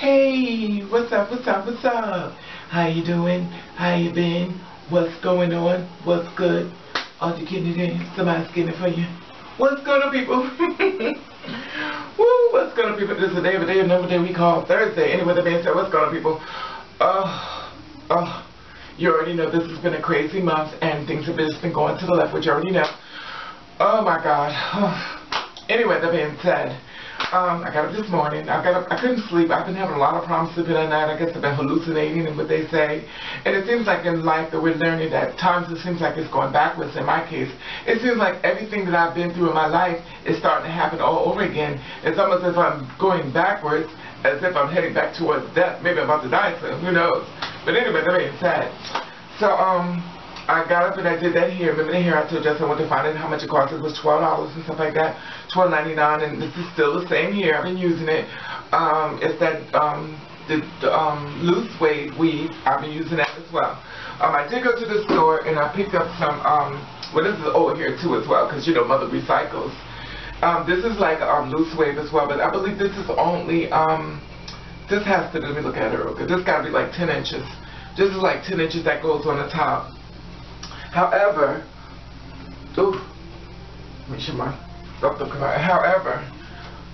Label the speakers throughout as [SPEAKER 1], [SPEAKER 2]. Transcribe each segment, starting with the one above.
[SPEAKER 1] Hey, what's up, what's up, what's up? How you doing? How you been? What's going on? What's good? Are you getting it in? Somebody's getting it for you. What's going on, people? Woo, what's going on, people? This is a day of a day, another day we call Thursday. Anyway, the man said, what's going on, people? You already know this has been a crazy month and things have just been going to the left, which you already know. Oh my God. Anyway, that being said, I got up this morning. I couldn't sleep. I've been having a lot of problems sleeping at night. I guess I've been hallucinating and what they say. And it seems like in life that we're learning that at times it seems like it's going backwards. In my case, it seems like everything that I've been through in my life is starting to happen all over again. It's almost as if I'm going backwards, as if I'm heading back towards death. Maybe I'm about to die soon. Who knows? But anyway, that being said, so I got up and I did that hair. Remember the hair I told you I wanted to find out how much it cost. It was $12 and stuff like that. $12.99, and this is still the same hair. I've been using it. It's that loose wave weave. I've been using that as well. I did go to the store and I picked up some well, this is old hair too as well, because you know mother recycles. This is like loose wave as well, but I believe this is only this has to, let me look at it real good. This got to be like 10 inches. This is like 10 inches that goes on the top. However, make sure my stuff don't come out. However,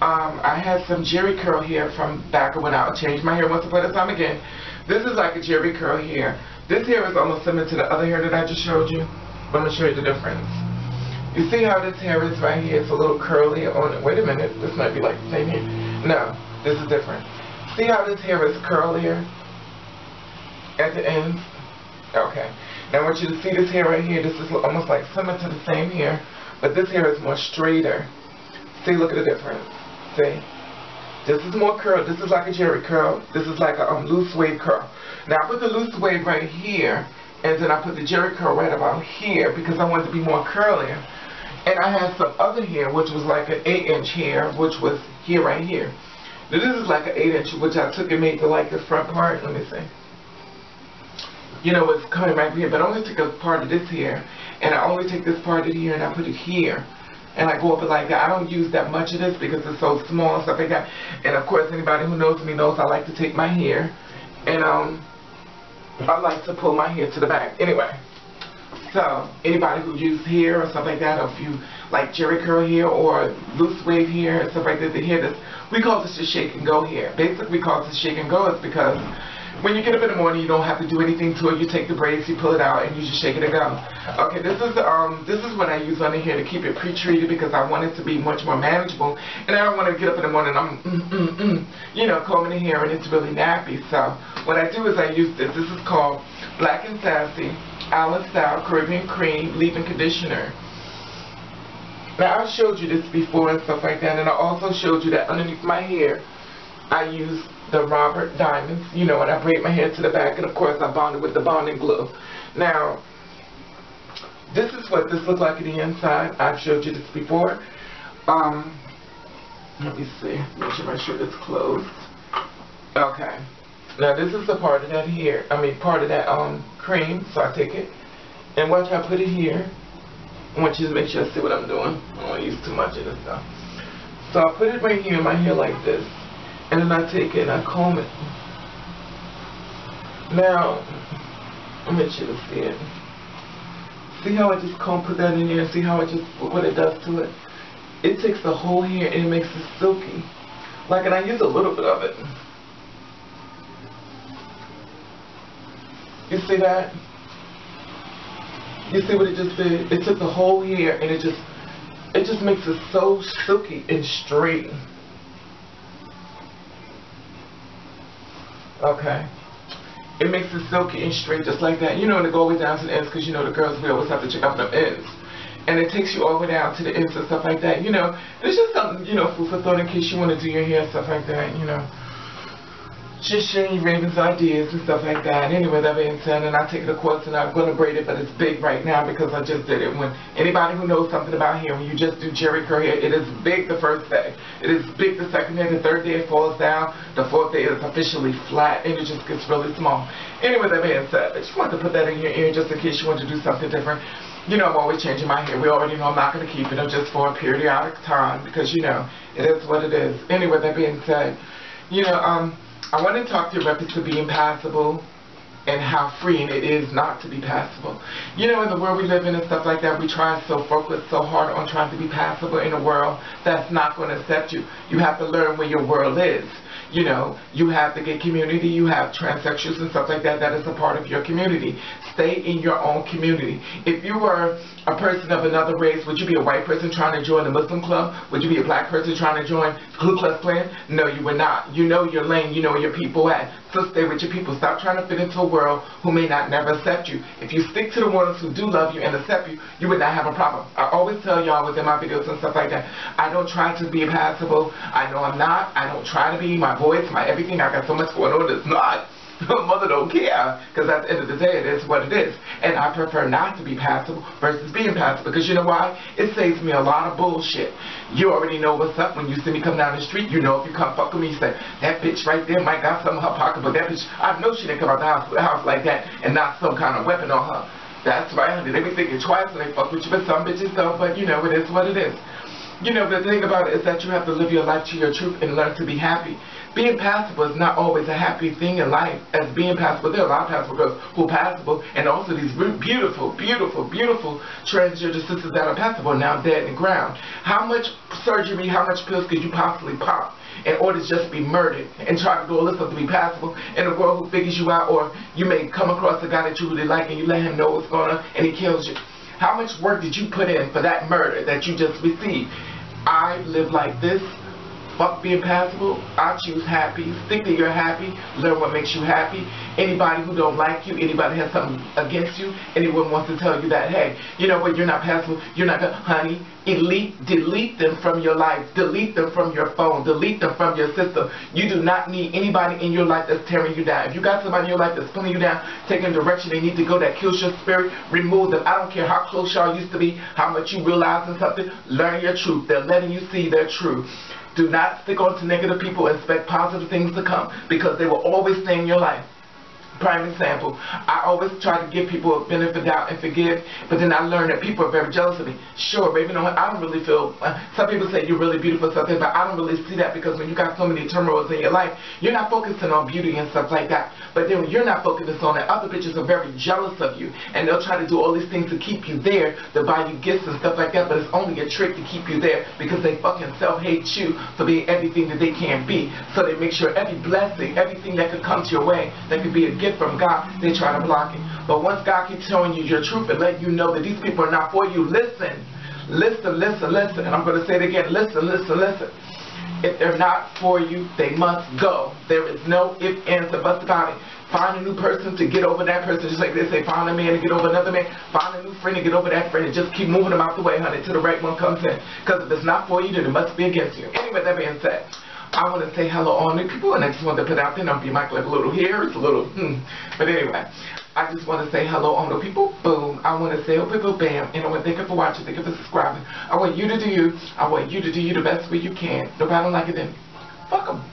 [SPEAKER 1] I had some jerry curl hair from back when I changed my hair once upon a time again. This is like a jerry curl hair. This hair is almost similar to the other hair that I just showed you. But I'm going to show you the difference. You see how this hair is right here? It's a little curly on it. Wait a minute. This might be like the same hair. No, this is different. See how this hair is curlier at the ends? Okay. Now I want you to see this hair right here. This is almost like similar to the same hair, but this hair is more straighter. See, look at the difference. See? This is more curl. This is like a jerry curl. This is like a loose wave curl. Now I put the loose wave right here, and then I put the jerry curl right about here because I wanted to be more curlier. And I had some other hair, which was like an 8-inch hair, which was here right here. Now this is like an 8-inch, which I took and made to like the front part. Let me see. You know what's coming right here, but I only take a part of this here, and I only take this part of here and I put it here, and I go up it like that. I don't use that much of this because it's so small and stuff like that. And of course, anybody who knows me knows I like to take my hair, and I like to pull my hair to the back. Anyway, so anybody who uses hair or stuff like that, or if you like jerry curl hair or loose wave hair and stuff like that, the hair that's, we call this the shake and go hair. Basically, we call it the shake and go is because when you get up in the morning, you don't have to do anything to it. You take the braids, you pull it out, and you just shake it and go. Okay, this is what I use on the hair to keep it pre-treated because I want it to be much more manageable. And I don't want to get up in the morning and I'm, you know, combing the hair and it's really nappy. So what I do is I use this. This is called Black and Sassy Island Style Caribbean Cream Leave-In Conditioner. Now, I showed you this before and stuff like that, and I also showed you that underneath my hair, I use the Robert Diamonds, you know, when I braid my hair to the back, and of course I bond it with the bonding glue. Now, this is what this looks like on the inside. I've showed you this before. Let me see. Make sure my shirt is closed. Okay. Now this is the part of that hair. Part of that cream. So I take it and watch how I put it here. I want you to make sure I see what I'm doing. I don't want to use too much of this stuff. So I put it right here in my hair like this. And then I take it and I comb it. Now, I want you to see it. See how I just put that in there and see how it just, what it does to it? It takes the whole hair and it makes it silky. Like, and I use a little bit of it. You see that? You see what it just did? It took the whole hair and it just makes it so silky and straight. Okay. It makes it silky and straight just like that. You know, and it go all the way down to the ends because, you know, the girls, we always have to check out the ends. And it takes you all the way down to the ends and stuff like that. You know, it's just something, you know, food for thought in case you want to do your hair and stuff like that, you know. Just sharing your Raven's ideas and stuff like that. Anyway, that being said, and I take it, of course, and I'm going to braid it, but it's big right now because I just did it. When anybody who knows something about hair, when you just do jerry curl hair, it is big the first day. It is big the second day. The third day it falls down. The fourth day it's officially flat, and it just gets really small. Anyway, that being said, I just wanted to put that in your ear just in case you want to do something different. You know, I'm always changing my hair. We already know I'm not going to keep it just for a periodic time because, you know, it is what it is. Anyway, that being said, you know, I want to talk to you in reference to being passable and how freeing it is not to be passable. You know, in the world we live in and stuff like that, we try so focus so hard on trying to be passable in a world that's not going to accept you. You have to learn where your world is. You know, you have the gay community, you have transsexuals and stuff like that, that is a part of your community. Stay in your own community. If you were a person of another race, would you be a white person trying to join the Muslim club? Would you be a black person trying to join Ku Klux Klan? No, you would not. You know your lane, you know where your people at. So stay with your people. Stop trying to fit into a world who may not never accept you. If you stick to the ones who do love you and accept you, you would not have a problem. I always tell y'all within my videos and stuff like that, I don't try to be passable. I know I'm not. I don't try to be. My voice, my everything. I got so much going on that's not. Mother don't care, because at the end of the day, it is what it is. And I prefer not to be passable versus being passable, because you know why? It saves me a lot of bullshit. You already know what's up when you see me come down the street. You know if you come fuck with me, you say, that bitch right there might got something in her pocket, but that bitch, I know she didn't come out the house with a house like that and not some kind of weapon on her. That's right, honey. They be thinking twice when they fuck with you, but some bitches don't, but you know, it is what it is. You know, the thing about it is that you have to live your life to your truth and learn to be happy. Being passable is not always a happy thing in life. As being passable, there are a lot of passable girls who are passable, and also these beautiful, beautiful, beautiful transgender sisters that are passable now dead in the ground. How much surgery, how much pills could you possibly pop in order to just be murdered and try to do all this stuff to be passable in a world who figures you out, or you may come across a guy that you really like and you let him know what's going on and he kills you? How much work did you put in for that murder that you just received? I live like this. Fuck being passable. I choose happy. Stick to your happy. Learn what makes you happy. Anybody who don't like you, anybody has something against you, anyone wants to tell you that, hey, you know what, you're not passable, you're not gonna, honey, delete them from your life. Delete them from your phone. Delete them from your system. You do not need anybody in your life that's tearing you down. If you got somebody in your life that's pulling you down, taking a direction they need to go that kills your spirit, remove them. I don't care how close y'all used to be, how much you realize in something, learn your truth. They're letting you see their truth. Do not stick on to negative people and expect positive things to come, because they will always stay in your life. Prime example, I always try to give people a benefit of doubt and forgive, but then I learned that people are very jealous of me. Sure, baby, no, I don't really feel, some people say you're really beautiful or something, but I don't really see that, because when you got so many turmoils in your life, you're not focusing on beauty and stuff like that. But then when you're not focusing on it, other bitches are very jealous of you, and they'll try to do all these things to keep you there, to buy you gifts and stuff like that, but it's only a trick to keep you there, because they fucking self-hate you for being everything that they can't be. So they make sure every blessing, everything that could come to your way, that could be a gift from God, they try to block it. But once God keeps showing you your truth and letting you know that these people are not for you, listen, listen, listen, listen. And I'm going to say it again, listen, listen, listen. If they're not for you, they must go. There is no ifs, ands, or buts about it. Find a new person to get over that person, just like they say, find a man to get over another man. Find a new friend to get over that friend, and just keep moving them out the way, honey, till the right one comes in. Because if it's not for you, then it must be against you. Anyway, that being said, I want to say hello all new people, and I just want to put out there, don't be like a little here, it's a little, But anyway, I just want to say hello all new people, boom. I want to say, oh, people, bam. And I want to thank you for watching, thank you for subscribing. I want you to do you. I want you to do you the best way you can. Nobody don't like it, then fuck them.